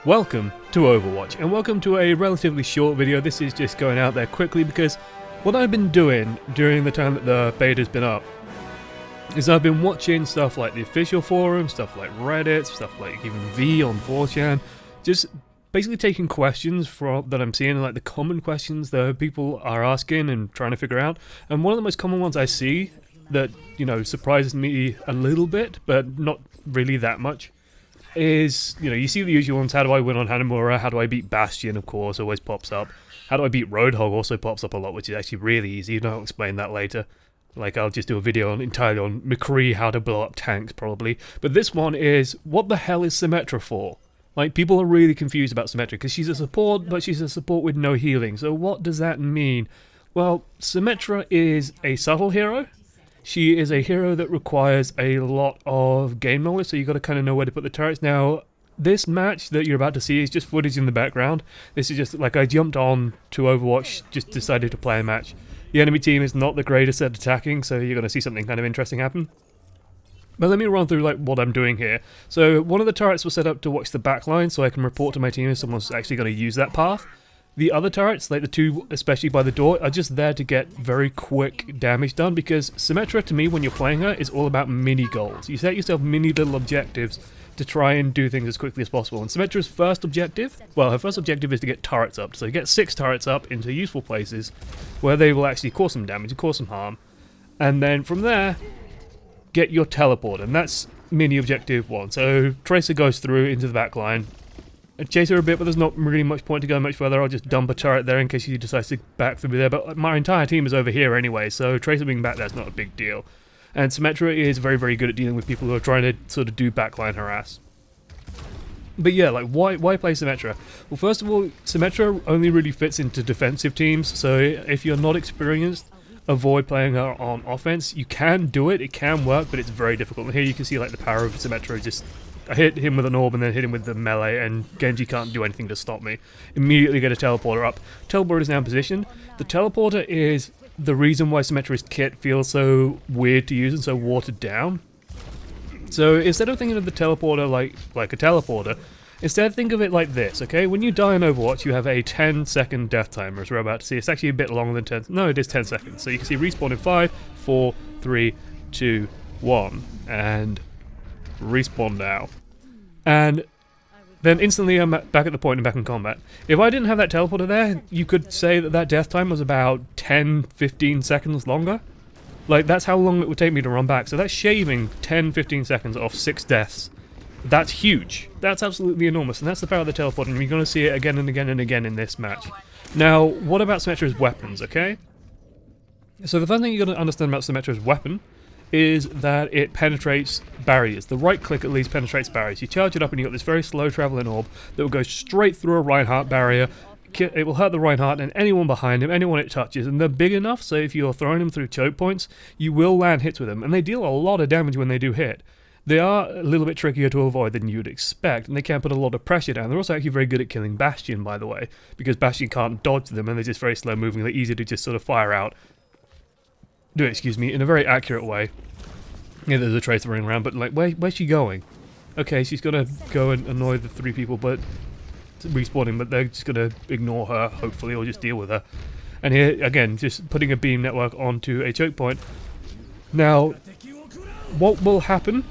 Welcome to Overwatch, and welcome to a relatively short video. This is just going out there quickly because what I've been doing during the time that the beta's been up is I've been watching stuff like the official forum, stuff like Reddit, stuff like even V on 4chan, just basically taking questions that I'm seeing, like the common questions that people are asking and trying to figure out. And one of the most common ones I see that, surprises me a little bit, but not really that much, is, you see the usual ones. How do I win on Hanamura? How do I beat Bastion, of course, always pops up. How do I beat Roadhog also pops up a lot, which is actually really easy, I'll explain that later. Like, I'll just do a video entirely on McCree, how to blow up tanks, probably. But this one is, what the hell is Symmetra for? Like, people are really confused about Symmetra, because she's a support, but she's a support with no healing. So what does that mean? Well, Symmetra is a subtle hero. She is a hero that requires a lot of game knowledge, so you've got to kind of know where to put the turrets. Now, this match that you're about to see is just footage in the background. This is just, like, I jumped on to Overwatch, just decided to play a match. The enemy team is not the greatest at attacking, so you're going to see something kind of interesting happen. But let me run through what I'm doing here. So one of the turrets was set up to watch the backline, so I can report to my team if someone's actually going to use that path. The other turrets, like the two especially by the door, are just there to get very quick damage done, because Symmetra, to me, when you're playing her, is all about mini goals. You set yourself mini little objectives to try and do things as quickly as possible. And Symmetra's first objective, well, her first objective is to get turrets up. So get 6 turrets up into useful places where they will actually cause some damage and cause some harm. And then from there, get your teleport, and that's mini objective 1. So Tracer goes through into the back line. I chase her a bit, but there's not really much point to go much further. I'll just dump a turret there in case she decides to back through there. But my entire team is over here anyway, so Tracer being back there is not a big deal. And Symmetra is very, very good at dealing with people who are trying to sort of do backline harass. But yeah, like, why play Symmetra? Well, first of all, Symmetra only really fits into defensive teams, so if you're not experienced, avoid playing her on offense. You can do it, it can work, but it's very difficult. And here you can see, like, the power of Symmetra. Just, I hit him with an orb and then hit him with the melee, and Genji can't do anything to stop me. Immediately get a teleporter up. Teleporter is now in position. The teleporter is the reason why Symmetra's kit feels so weird to use and so watered down. So instead of thinking of the teleporter like a teleporter, instead think of it like this, okay? When you die in Overwatch, you have a 10-second death timer, as we're about to see. It's actually a bit longer than 10. No, it is 10 seconds. So you can see respawn in 5, 4, 3, 2, 1, and respawn now. And then instantly I'm back at the point and back in combat. If I didn't have that teleporter there, you could say that death time was about 10-15 seconds longer. Like, that's how long it would take me to run back. So that's shaving 10-15 seconds off 6 deaths. That's huge. That's absolutely enormous, and that's the power of the teleporter, and you're going to see it again and again and again in this match. Now, what about Symmetra's weapons, okay? So the first thing you're going to understand about Symmetra's weapon is that it penetrates barriers. The right click at least penetrates barriers. You charge it up and you've got this very slow traveling orb that will go straight through a Reinhardt barrier. It will hurt the Reinhardt and anyone behind him, anyone it touches, and they're big enough so if you're throwing them through choke points, you will land hits with them, and they deal a lot of damage when they do hit. They are a little bit trickier to avoid than you'd expect, and they can put a lot of pressure down. They're also actually very good at killing Bastion, by the way, because Bastion can't dodge them and they're just very slow moving. They're easy to just sort of fire out, in a very accurate way. Yeah, there's a Tracer running around, but like, where's she going? Okay, she's gonna go and annoy the 3 people, but respawning, but they're just gonna ignore her, hopefully, or just deal with her. And here, again, just putting a beam network onto a choke point. Now, what will happen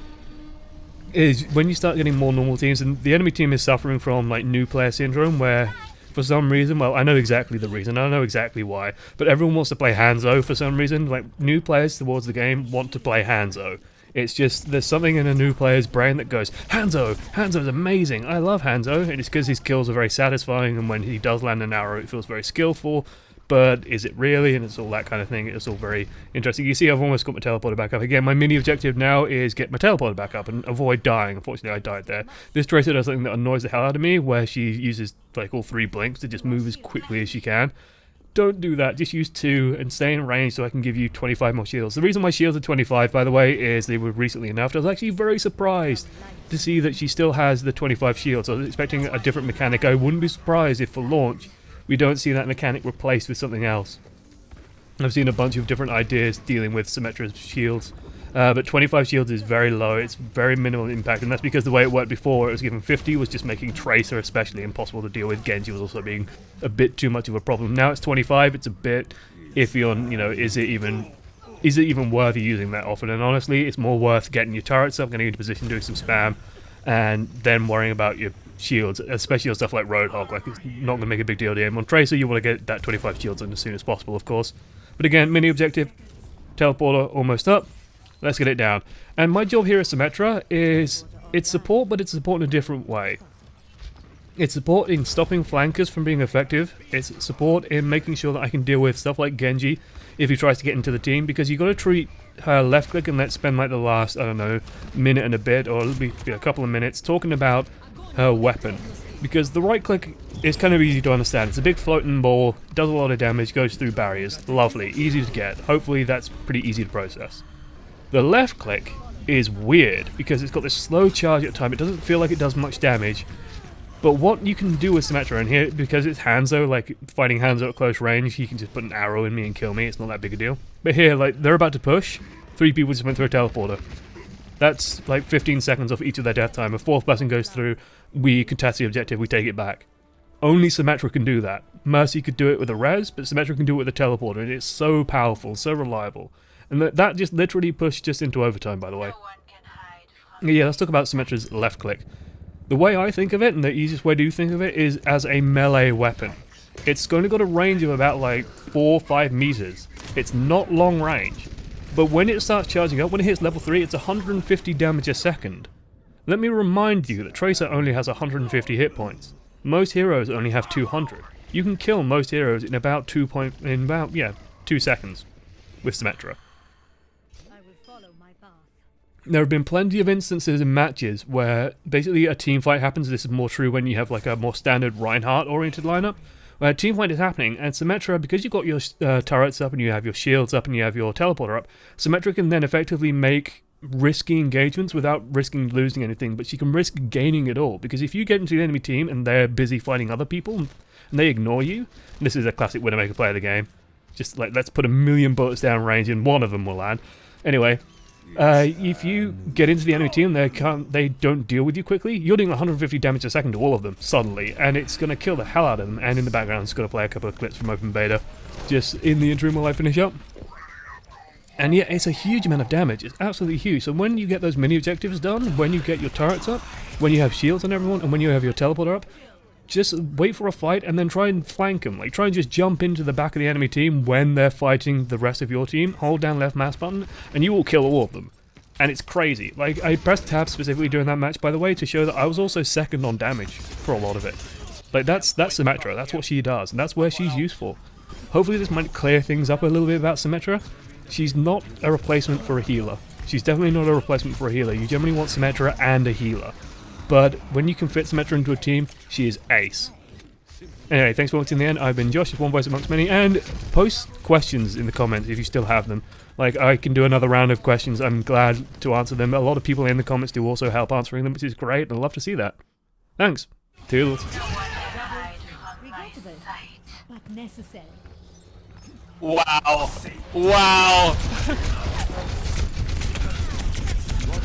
is when you start getting more normal teams, and the enemy team is suffering from like new player syndrome, where for some reason, well, I know exactly the reason, I know exactly why, but everyone wants to play Hanzo for some reason. Like, new players towards the game want to play Hanzo. It's just, there's something in a new player's brain that goes, Hanzo! Hanzo's amazing! I love Hanzo! And it's because his kills are very satisfying, and when he does land an arrow, it feels very skillful. But is it really? And it's all that kind of thing. It's all very interesting. You see, I've almost got my teleporter back up. Again, my mini objective now is get my teleporter back up and avoid dying. Unfortunately, I died there. This Tracer does something that annoys the hell out of me, where she uses like all 3 blinks to just move as quickly as she can. Don't do that. Just use 2 and stay in range so I can give you 25 more shields. The reason my shields are 25, by the way, is they were recently nerfed. I was actually very surprised to see that she still has the 25 shields. I was expecting a different mechanic. I wouldn't be surprised if for launch we don't see that mechanic replaced with something else. I've seen a bunch of different ideas dealing with Symmetra's shields, But 25 shields is very low, it's very minimal impact, and that's because the way it worked before, where it was given 50, was just making Tracer especially impossible to deal with. Genji was also being a bit too much of a problem. Now it's 25, it's a bit iffy on, you know, is it even worth using that often? And honestly, it's more worth getting your turrets up, getting into position, doing some spam, and then worrying about your shields, especially on stuff like Roadhog. Like, it's not going to make a big deal to him. On Tracer, you want to get that 25 shields in as soon as possible, of course. But again, mini objective, teleporter almost up. Let's get it down. And my job here at Symmetra is, it's support, but it's support in a different way. It's support in stopping flankers from being effective. It's support in making sure that I can deal with stuff like Genji if he tries to get into the team, because you've got to treat her left click and let's spend like the last, I don't know, minute and a bit, or it'll be a couple of minutes, talking about her weapon. Because the right click is kind of easy to understand. It's a big floating ball, does a lot of damage, goes through barriers. Lovely, easy to get. Hopefully that's pretty easy to process. The left click is weird because it's got this slow charge at time. It doesn't feel like it does much damage. But what you can do with Symmetra, and here, because it's Hanzo, like fighting Hanzo at close range, he can just put an arrow in me and kill me. It's not that big a deal. But here, like, they're about to push. 3 people just went through a teleporter. That's like 15 seconds off each of their death time. A 4th person goes through, we contest the objective, we take it back. Only Symmetra can do that. Mercy could do it with a res, but Symmetra can do it with a teleporter, and it's so powerful, so reliable. And that just literally pushed just into overtime, by the way. Yeah, let's talk about Symmetra's left click. The way I think of it, and the easiest way to think of it, is as a melee weapon. It's going to got a range of about like 4 or 5 meters. It's not long range. But when it starts charging up, when it hits level 3, it's 150 damage a second. Let me remind you that Tracer only has 150 hit points. Most heroes only have 200. You can kill most heroes in about 2 seconds with Symmetra. There have been plenty of instances in matches where basically a team fight happens. This is more true when you have like a more standard Reinhardt-oriented lineup, where a team fight is happening, and Symmetra, because you've got your turrets up and you have your shields up and you have your teleporter up, Symmetra can then effectively make risky engagements without risking losing anything, but she can risk gaining it all, because if you get into the enemy team and they're busy fighting other people and they ignore you, and this is a classic Widowmaker play of the game, just like let's put 1,000,000 bullets down range and one of them will land. Anyway, if you get into the enemy team, they don't deal with you quickly, you're doing 150 damage a second to all of them, suddenly, and it's going to kill the hell out of them, and in the background it's going to play a couple of clips from open beta, just in the interim while I finish up. And yeah, it's a huge amount of damage, it's absolutely huge, so when you get those mini objectives done, when you get your turrets up, when you have shields on everyone, and when you have your teleporter up, just wait for a fight and then try and flank them. Like, try and just jump into the back of the enemy team when they're fighting the rest of your team, hold down left mouse button, and you will kill all of them. And it's crazy. Like, I pressed tab specifically during that match, by the way, to show that I was also second on damage for a lot of it. Like, that's Symmetra, that's what she does, and that's where she's useful. Hopefully this might clear things up a little bit about Symmetra. She's not a replacement for a healer. She's definitely not a replacement for a healer. You generally want Symmetra and a healer. But when you can fit Symmetra into a team, she is ace. Anyway, thanks for watching the end. I've been Josh, it's one voice amongst many, and post questions in the comments if you still have them. Like, I can do another round of questions, I'm glad to answer them. A lot of people in the comments do also help answering them, which is great, and I'd love to see that. Thanks. Toodles. Wow. Wow.